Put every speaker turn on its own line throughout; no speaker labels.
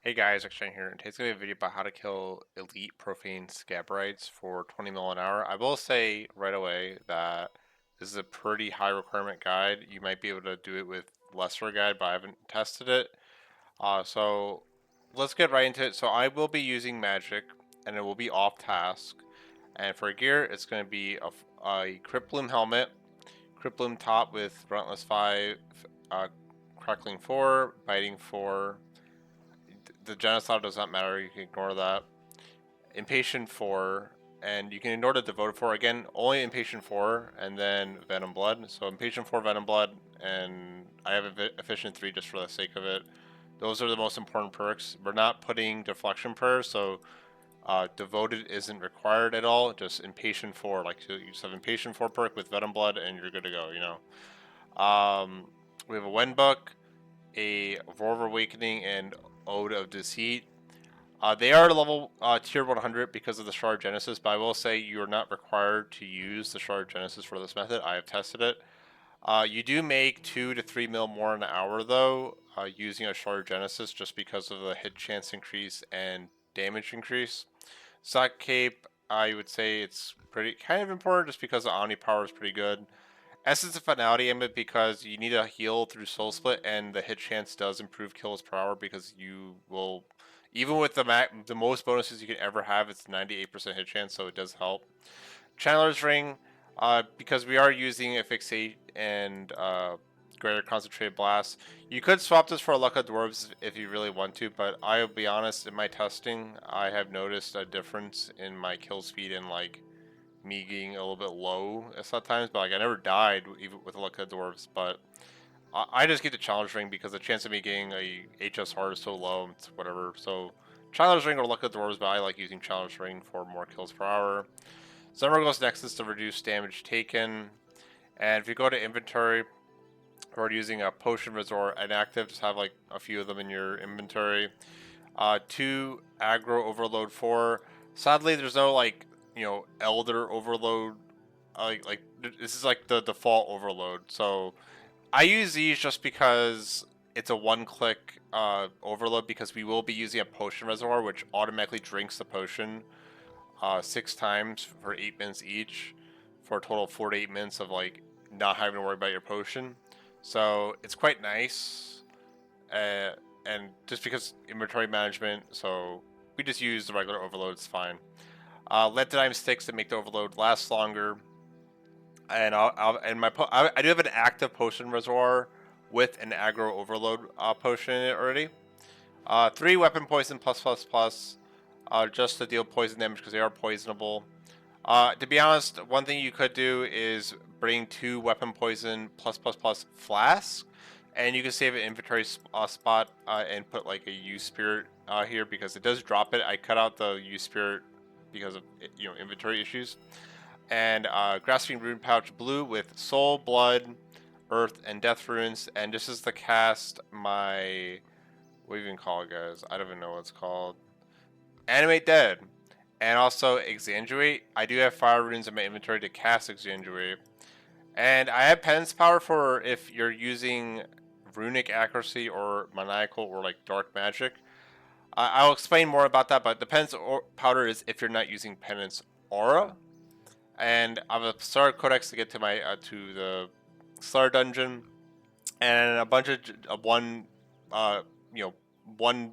Hey guys, XJ9's here, and today's going to be a video about how to kill elite profane Scabarites for 20 mil an hour. I will say right away that this is a pretty high requirement guide. You might be able to do it with lesser guide, but I haven't tested it. So let's get right into it. So I will be using magic, and it will be off task. And for gear, it's going to be a Crypt Bloom helmet, Crypt Bloom top with Relentless 5, Crackling 4, Biting 4, the genocide does not matter. You can ignore that. Impatient 4, and you can ignore the devoted 4. Again, only Impatient 4, and then Venom Blood. So Impatient 4, Venom Blood, and I have Efficient 3 just for the sake of it. Those are the most important perks. We're not putting Deflection Prayer, so Devoted isn't required at all. Just Impatient 4. Like, so you just have Impatient 4 perk with Venom Blood, and you're good to go, you know. We have a Wen Book, a Roar of Awakening, and Ode of Deceit. They are level tier 100 because of the Shard Genesis, but I will say you are not required to use the Shard Genesis for this method. I have tested it. You do make 2 to 3 mil more an hour though, using a Shard Genesis just because of the hit chance increase and damage increase. Sock Cape, I would say it's pretty kind of important just because the Omni power is pretty good. Essence of Finality Ambit because you need a heal through Soul Split, and the hit chance does improve kills per hour because you will, even with the most bonuses you can ever have, it's 98% hit chance, so it does help. Chandler's Ring, because we are using a fixate and greater concentrated blast. You could swap this for a Luck of Dwarves if you really want to, but I'll be honest, in my testing, I have noticed a difference in my kill speed and like me getting a little bit low at sometimes, but like I never died even with Luck of the Dwarves, but I just get the Challenge Ring because the chance of me getting a HS heart is so low, it's whatever. So Challenge Ring or Luck of the Dwarves, but I like using Challenge Ring for more kills per hour. Summerghost Nexus to reduce damage taken, and if you go to inventory, we're using a Potion Resort inactive, just have like a few of them in your inventory. 2 Aggro Overload 4. Sadly, there's no like Elder Overload. Like this is like the default overload. So I use these just because it's a one-click overload because we will be using a potion reservoir which automatically drinks the potion 6 times for 8 minutes each, for a total of 4 to 8 minutes of like not having to worry about your potion. So it's quite nice, and just because inventory management, so we just use the regular overload. It's fine. Let the dime sticks to make the overload last longer. And I do have an active potion reservoir with an aggro overload potion in it already. 3 weapon poison plus, just to deal poison damage because they are poisonable. To be honest, one thing you could do is bring 2 weapon poison plus flask, and you can save an inventory spot and put like a U spirit here because it does drop it. I cut out the U spirit because of inventory issues. And Grasping Rune Pouch Blue with Soul, Blood, Earth, and Death Runes. And this is to cast my, what do you even call it, guys? I don't even know what it's called. Animate Dead. And also Exanguate. I do have Fire Runes in my inventory to cast Exanguate. And I have Penance Power for if you're using Runic Accuracy or Maniacal or like Dark Magic. I'll explain more about that, but the Penance Powder is if you're not using Penance Aura. And I have a Star Codex to get to my to the Star Dungeon, and a bunch of one one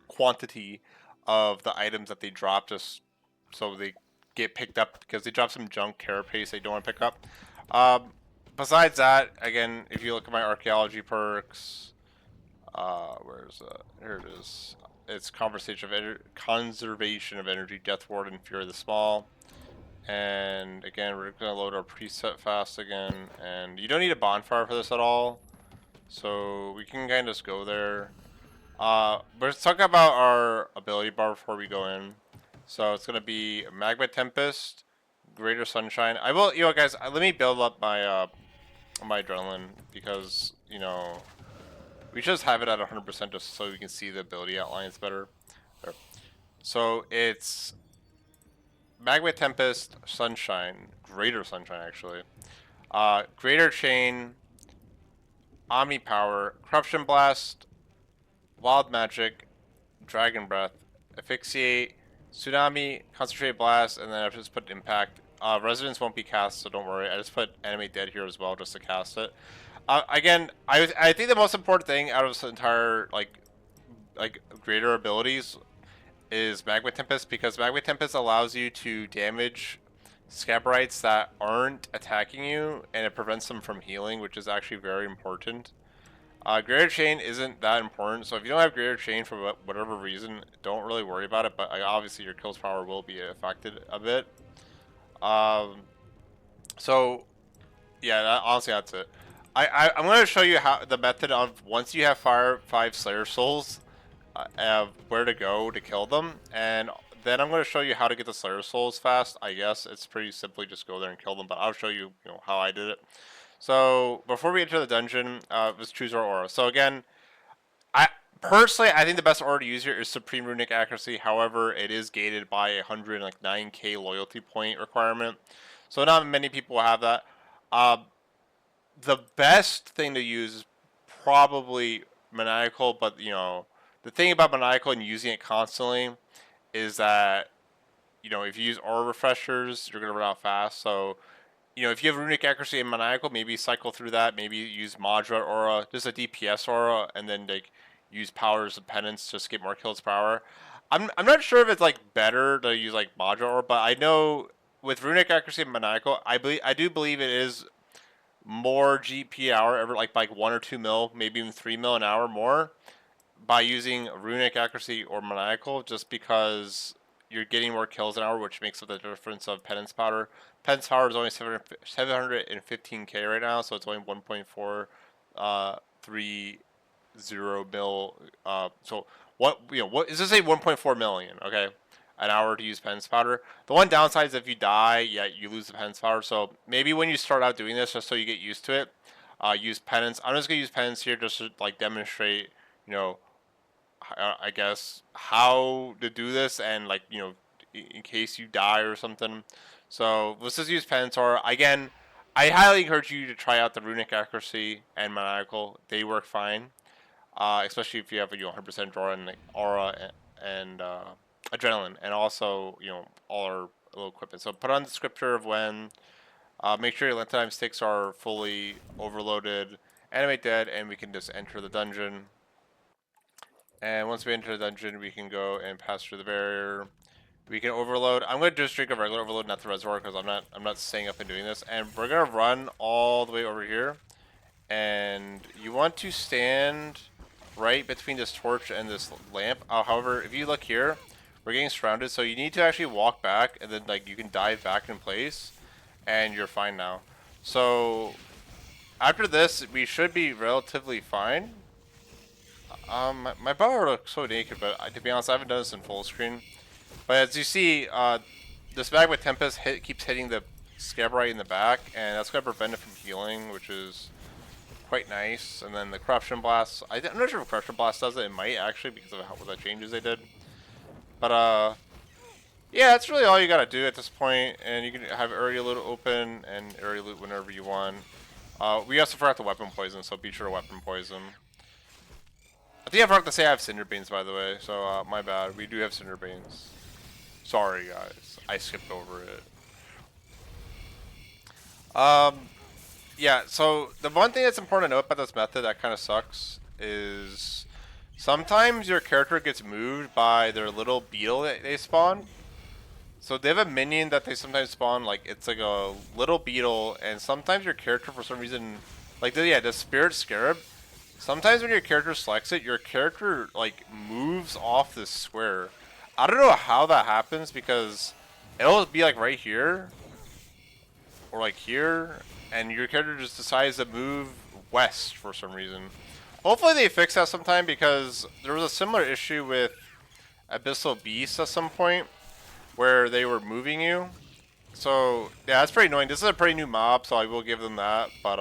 quantity of the items that they drop just so they get picked up because they drop some junk carapace they don't want to pick up. Besides that, again, if you look at my archaeology perks, where's here it is. It's Conservation of Energy, Death Ward, and Fear of the Small. And again, we're gonna load our preset fast again, and you don't need a bonfire for this at all, so we can kind of just go there. But let's talk about our ability bar before we go in. So it's gonna be Magma Tempest, Greater Sunshine. I will, guys, let me build up my my adrenaline because we just have it at 100% just so we can see the ability outlines better. There. So it's Magma Tempest, Sunshine, Greater Sunshine actually, Greater Chain, Omni Power, Corruption Blast, Wild Magic, Dragon Breath, Asphyxiate, Tsunami, Concentrate Blast, and then I've just put Impact. Resonance won't be cast, so don't worry. I just put Animate Dead here as well, just to cast it. Again, I think the most important thing out of this entire like greater abilities is Magma Tempest, because Magma Tempest allows you to damage Scabarites that aren't attacking you, and it prevents them from healing, which is actually very important. Greater Chain isn't that important, so if you don't have Greater Chain for whatever reason, don't really worry about it, but obviously your kills power will be affected a bit. Um, so, yeah, honestly that's it. I'm going to show you how the method of once you have 5 Slayer Souls, where to go to kill them, and then I'm going to show you how to get the Slayer Souls fast. I guess it's pretty simply just go there and kill them, but I'll show you, how I did it. So before we enter the dungeon, let's choose our aura. So again, I personally I think the best aura to use here is Supreme Runic Accuracy. However, it is gated by 109k loyalty point requirement, so not many people have that. Uh, the best thing to use is probably Maniacal, but the thing about Maniacal and using it constantly is that if you use aura refreshers, you're gonna run out fast. So if you have Runic Accuracy and Maniacal, maybe cycle through that. Maybe use Madra Aura, just a DPS aura, and then like use Powers of Penance just to get more kills per hour. I'm not sure if it's like better to use like Madra Aura, but I know with Runic Accuracy and Maniacal, I do believe it is more GP hour ever, like by 1 or 2 mil, maybe even 3 mil an hour more by using Runic Accuracy or Maniacal, just because you're getting more kills an hour, which makes up the difference of Penance Powder. Penance Powder is only 715k right now, so it's only 1.430 mil. So what is this? Say 1.4 million. Okay, an hour to use Penance Powder. The one downside is if you die, yeah, you lose the Penance Powder. So maybe when you start out doing this, just so you get used to it, use Penance. I'm just gonna use Penance here just to like demonstrate, I guess how to do this, and like in case you die or something. So let's just use Penantor again. I highly encourage you to try out the Runic Accuracy and Maniacal. They work fine, especially if you have 100% draw and aura and adrenaline, and also all our little equipment. So put on the descriptor of when. Make sure your length time sticks are fully overloaded. Animate dead, and we can just enter the dungeon. And once we enter the dungeon, we can go and pass through the barrier. We can overload. I'm gonna just drink a regular overload, not the reservoir, because I'm not staying up and doing this. And we're gonna run all the way over here. And you want to stand right between this torch and this lamp. However, if you look here, we're getting surrounded, so you need to actually walk back, and then like you can dive back in place, and you're fine now. So after this, we should be relatively fine. My bar looks so naked, but to be honest, I haven't done this in full screen. But as you see, this Magma Tempest keeps hitting the Scabarite in the back, and that's going to prevent it from healing, which is quite nice. And then the Corruption Blast, I'm not sure if Corruption Blast does it. It might actually, because of what the changes they did. But yeah, that's really all you got to do at this point, and you can have area loot open and area loot whenever you want. We also forgot the weapon poison, so be sure to weapon poison. I think I forgot to say I have cinderbanes, by the way, so my bad. We do have cinderbanes. Sorry, guys. I skipped over it. Yeah, so the one thing that's important to note about this method that kind of sucks is sometimes your character gets moved by their little beetle that they spawn. So they have a minion that they sometimes spawn, like it's like a little beetle, and sometimes your character for some reason, like the Spirit Scarab, sometimes when your character selects it, your character like moves off this square. I don't know how that happens, because it'll be like right here or like here, and your character just decides to move west for some reason. Hopefully they fix that sometime, because there was a similar issue with Abyssal Beasts at some point where they were moving you. So yeah, that's pretty annoying. This is a pretty new mob, so I will give them that, but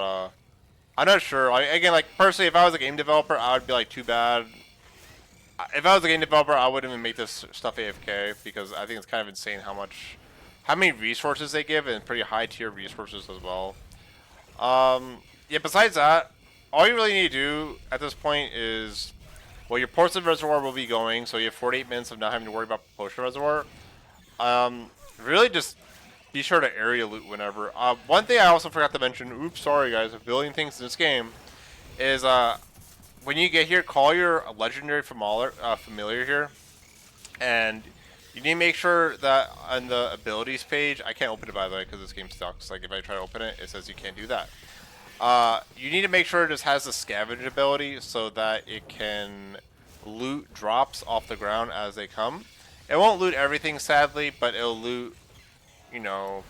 I'm not sure. Again, like personally, if I was a game developer, I would be like, too bad. If I was a game developer, I wouldn't even make this stuff AFK, because I think it's kind of insane how many resources they give, and pretty high tier resources as well. Yeah, besides that, all you really need to do at this point is Well, your potion reservoir will be going, so you have 48 minutes of not having to worry about potion reservoir. Really just be sure to area loot whenever. One thing I also forgot to mention, oops, sorry guys, a billion things in this game, is when you get here, call your legendary familiar here, and you need to make sure that on the abilities page, I can't open it by the way because this game sucks. Like if I try to open it, it says you can't do that. You need to make sure it just has the scavenge ability so that it can loot drops off the ground as they come. It won't loot everything sadly, but it'll loot, you know,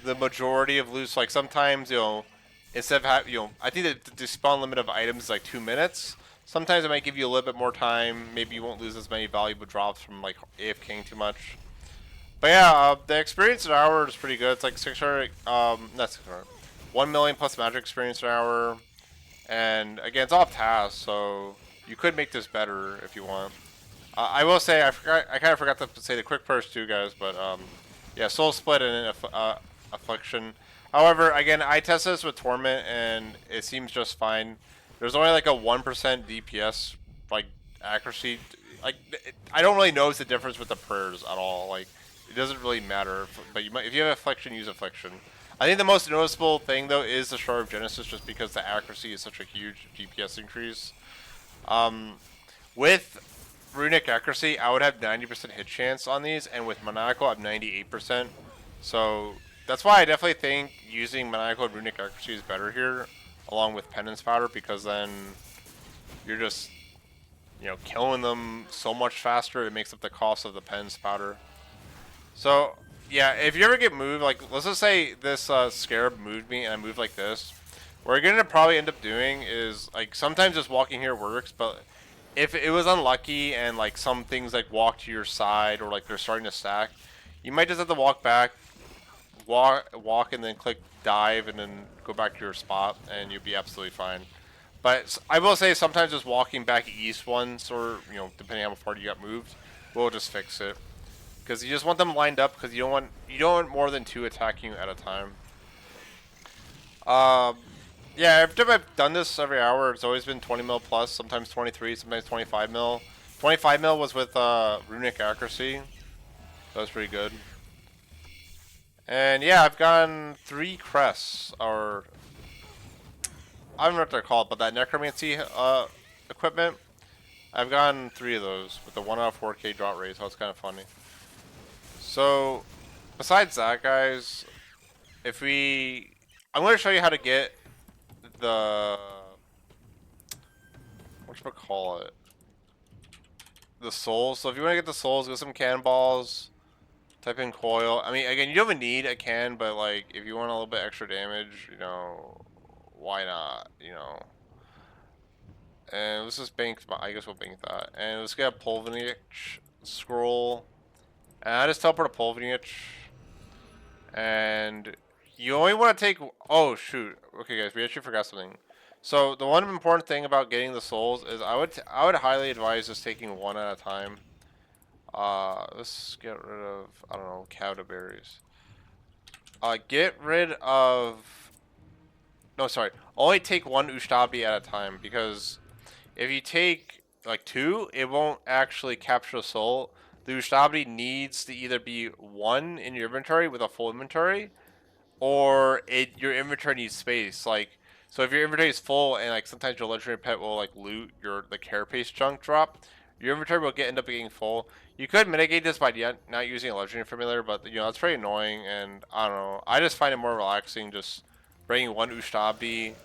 the majority of loot. Like sometimes, you know, instead of having, you know, I think that the spawn limit of items is like 2 minutes. Sometimes it might give you a little bit more time. Maybe you won't lose as many valuable drops from like AFKing too much. But yeah, the experience an hour is pretty good. It's like 600, not 600, 1 million plus magic experience an hour. And again, it's off task, so you could make this better if you want. I will say, I kind of forgot to say the quick purse too, guys, but yeah, soul split and affliction. However, again, I tested this with torment and it seems just fine. There's only like a 1% DPS like accuracy. Like I don't really notice the difference with the prayers at all. Like it doesn't really matter. But you might, if you have affliction, use affliction. I think the most noticeable thing though is the Shard of Genesis, just because the accuracy is such a huge DPS increase. With runic accuracy, I would have 90% hit chance on these, and with maniacal, I have 98%. So that's why I definitely think using maniacal and runic accuracy is better here, along with penance powder, because then you're just, you know, killing them so much faster. It makes up the cost of the penance powder. So yeah, if you ever get moved, like let's just say this scarab moved me and I moved like this, what you're gonna probably end up doing is like sometimes just walking here works, but if it was unlucky and like some things like walk to your side or like they're starting to stack, you might just have to walk back, walk and then click dive and then go back to your spot and you'll be absolutely fine. But I will say sometimes just walking back east once, or you know, depending on how far you got moved, will just fix it. Because you just want them lined up, because you don't want more than 2 attacking you at a time. Yeah, every time I've done this every hour, it's always been 20 mil plus, sometimes 23, sometimes 25 mil. 25 mil was with runic accuracy. That was pretty good. And yeah, I've gotten 3 crests, or I don't know what they're called, but that necromancy equipment. I've gotten 3 of those with the 1 out of 4K drop rate, so it's kind of funny. So, besides that, guys, I'm going to show you how to get the, whatchamacallit, the souls. So if you want to get the souls, get some cannonballs, type in coil. I mean, again, you don't even need a can, but like, if you want a little bit extra damage, you know, why not, you know. And let's just bank, I guess we'll bank that. And let's get a Polvinich scroll. And I just teleport a Polvinich. And you only want to take, oh shoot, okay guys, we actually forgot something. So the one important thing about getting the souls is I would highly advise just taking 1 at a time. Let's get rid of, I don't know, cowberries. Get rid of, no sorry, only take 1 ushtabi at a time, because if you take like 2, it won't actually capture the soul. The ushtabi needs to either be 1 in your inventory with a full inventory, or your inventory needs space. Like, so if your inventory is full and like sometimes your legendary pet will like loot the carapace chunk drop, your inventory will end up getting full. You could mitigate this by not using a legendary familiar, but you know it's pretty annoying, and I don't know. I just find it more relaxing just bringing 1 ushtabi,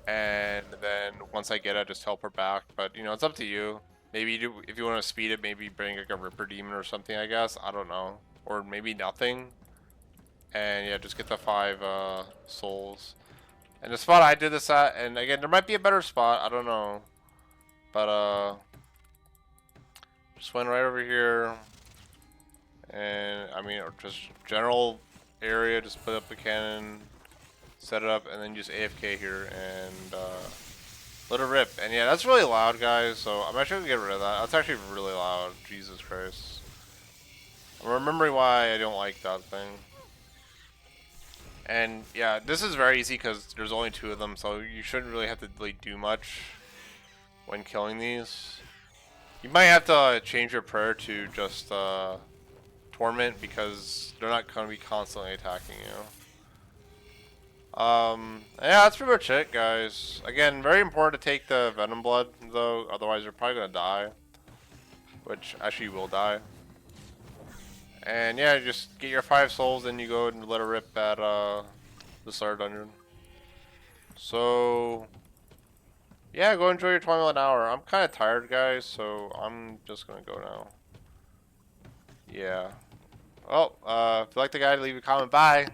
and then once I get it, just teleport back. But you know, it's up to you. Maybe if you want to speed it, maybe bring like a Ripper Demon or something. I guess I don't know, or maybe nothing. And yeah, just get the 5 souls. And the spot I did this at, and again, there might be a better spot, I don't know. But just went right over here. And I mean, just general area, just put up a cannon, set it up, and then use AFK here and let it rip. And yeah, that's really loud, guys, so I'm actually gonna get rid of that. That's actually really loud, Jesus Christ. I'm remembering why I don't like that thing. And yeah, this is very easy because there's only 2 of them, so you shouldn't really have to like do much when killing these. You might have to change your prayer to just torment because they're not going to be constantly attacking you. Yeah, that's pretty much it, guys. Again, very important to take the Venom Blood, though, otherwise you're probably gonna die. Which, actually, you will die. And yeah, just get your 5 souls, then you go and let it rip at, the Star Dungeon. So, yeah, go enjoy your 20 an hour. I'm kind of tired, guys, so I'm just gonna go now. Yeah. Well, if you like the guide, leave a comment. Bye!